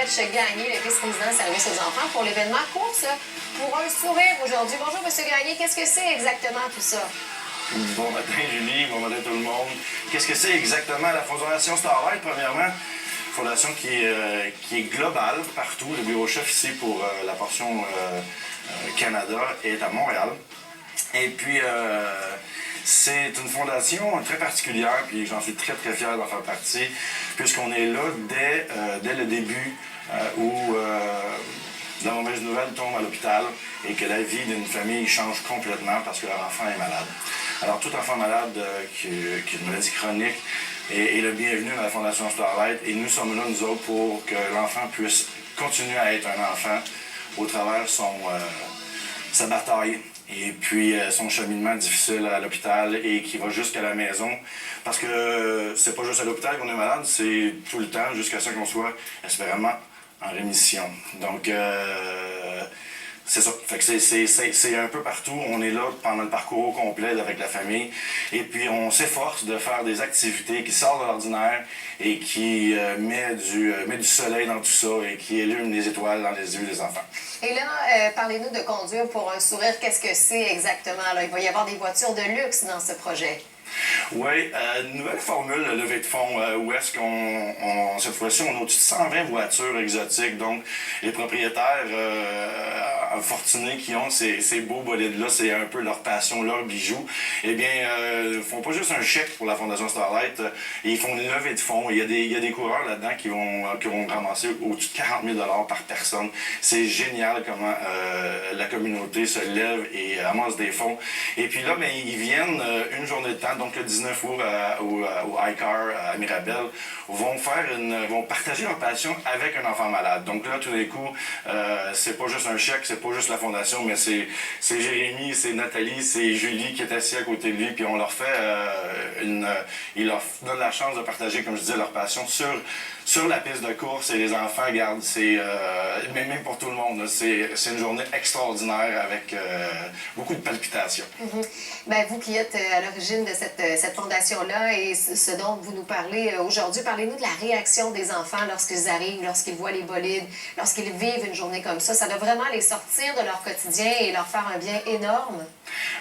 Fred Gagné, le vice-président service aux enfants, pour l'événement Course pour un sourire aujourd'hui. Bonjour, M. Gagné. Qu'est-ce que c'est exactement tout ça? Bon matin, Julie. Bon matin, tout le monde. Qu'est-ce que c'est exactement la Fondation Starlight, premièrement? Fondation qui est globale partout. Le bureau chef ici pour la portion Canada est à Montréal. Et puis, c'est une fondation très particulière, puis j'en suis très, très fier d'en faire partie, puisqu'on est là dès le début où la mauvaise nouvelle tombe à l'hôpital et que la vie d'une famille change complètement parce que leur enfant est malade. Alors, tout enfant malade qui a une maladie chronique est le bienvenu dans la Fondation Starlight, et nous sommes là, nous autres, pour que l'enfant puisse continuer à être un enfant au travers sa bataille et puis son cheminement difficile à l'hôpital et qui va jusqu'à la maison. Parce que c'est pas juste à l'hôpital qu'on est malade, c'est tout le temps jusqu'à ce qu'on soit espérément en rémission. Donc, c'est ça. Fait que c'est un peu partout. On est là pendant le parcours au complet avec la famille. Et puis, on s'efforce de faire des activités qui sortent de l'ordinaire et qui met du soleil dans tout ça et qui allume les étoiles dans les yeux des enfants. Et là, parlez-nous de conduire pour un sourire. Qu'est-ce que c'est exactement? Là, il va y avoir des voitures de luxe dans ce projet. Oui, une nouvelle formule, le levée de fonds, où est-ce cette fois-ci, on a au-dessus de 120 voitures exotiques. Donc, les propriétaires fortunés qui ont ces beaux bolides-là, c'est un peu leur passion, leur bijou. Eh bien, ils font pas juste un chèque pour la Fondation Starlight, ils font une levée de fonds. Il y a des coureurs là-dedans qui vont ramasser au-dessus de 40 000 $ par personne. C'est génial comment la communauté se lève et amasse des fonds. Et puis là, ben, ils viennent une journée de temps, donc le 19 août au iCar à Mirabel, vont partager leur passion avec un enfant malade. Donc là, tout d'un coup, c'est pas juste un chèque, c'est pas juste la fondation, mais c'est Jérémy, c'est Nathalie, c'est Julie qui est assise à côté de lui, puis on leur fait ils leur donnent la chance de partager, comme je disais, leur passion sur la piste de course, et les enfants, regardent, même pour tout le monde, c'est une journée extraordinaire avec beaucoup de palpitations. Bien, vous qui êtes à l'origine de cette fondation-là et ce dont vous nous parlez aujourd'hui, parlez-nous de la réaction des enfants lorsqu'ils arrivent, lorsqu'ils voient les bolides, lorsqu'ils vivent une journée comme ça. Ça doit vraiment les sortir de leur quotidien et leur faire un bien énorme.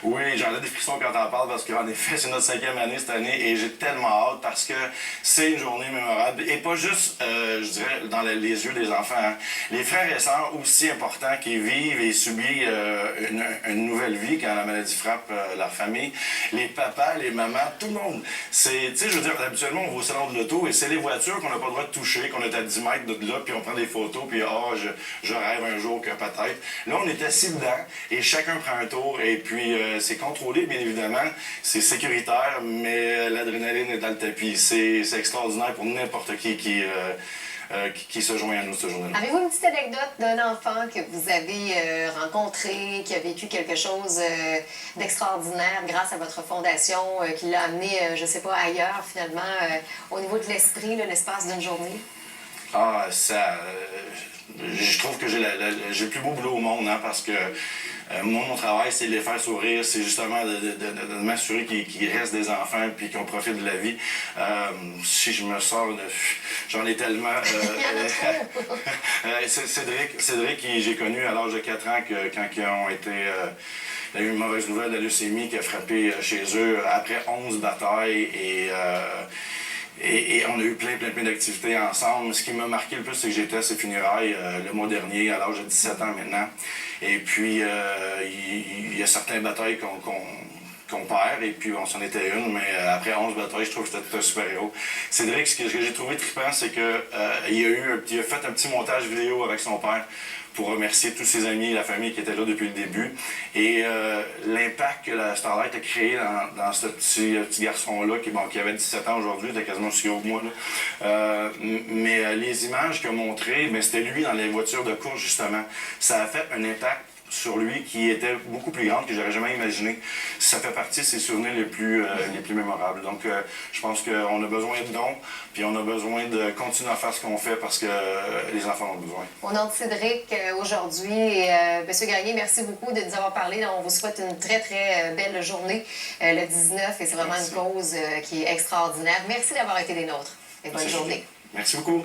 Oui, j'en ai des frissons quand t'en parles parce qu'en effet, c'est notre 5e année cette année et j'ai tellement hâte parce que c'est une journée mémorable. Et pas juste, je dirais, dans les yeux des enfants. Hein. Les frères et sœurs aussi importants qui vivent et subissent une nouvelle vie quand la maladie frappe leur famille. Les papas, les mamans, tout le monde. Tu sais, je veux dire, habituellement, on va au salon de l'auto et c'est les voitures qu'on n'a pas le droit de toucher, qu'on est à 10 mètres de là, puis on prend des photos, puis je rêve un jour que peut-être. Là, on est assis dedans et chacun prend un tour et puis c'est contrôlé, bien évidemment, c'est sécuritaire, mais l'adrénaline est dans le tapis. C'est extraordinaire pour n'importe qui se joint à nous cette journée-là. Avez-vous une petite anecdote d'un enfant que vous avez rencontré, qui a vécu quelque chose d'extraordinaire grâce à votre fondation, qui l'a amené, je ne sais pas, ailleurs, finalement, au niveau de l'esprit, l'espace d'une journée? Ah, je trouve que j'ai le plus beau boulot au monde, hein, parce que mon travail, c'est de les faire sourire, c'est justement de m'assurer qu'il reste des enfants puis qu'on profite de la vie. Si je me sors j'en ai tellement. Cédric, j'ai connu à l'âge de 4 ans quand ils ont été. Il y a eu une mauvaise nouvelle de la leucémie qui a frappé chez eux après 11 batailles et on a eu plein d'activités ensemble. Ce qui m'a marqué le plus, c'est que j'étais à ses funérailles le mois dernier, à l'âge de 17 ans maintenant. Et puis, il y a certaines batailles qu'on perd, et puis on s'en était une, mais après 11 batailles, je trouve que c'était un super-héros. Cédric, ce que j'ai trouvé trippant, c'est qu'il a fait un petit montage vidéo avec son père pour remercier tous ses amis et la famille qui étaient là depuis le début. Et l'impact que la Starlight a créé dans ce petit garçon-là, qui avait 17 ans aujourd'hui, il était quasiment aussi haut que moi. Mais les images qu'il a montrées, c'était lui dans les voitures de course, justement. Ça a fait un impact sur lui qui était beaucoup plus grande que j'aurais jamais imaginé. Ça fait partie de ses souvenirs les plus mémorables. Donc, je pense qu'on a besoin de dons, puis on a besoin de continuer à faire ce qu'on fait parce que les enfants ont besoin. Au nom de Cédric, aujourd'hui, et M. Gagné, merci beaucoup de nous avoir parlé. On vous souhaite une très belle journée le 19 et c'est vraiment une cause qui est extraordinaire. Merci d'avoir été des nôtres et bonne journée. Merci beaucoup.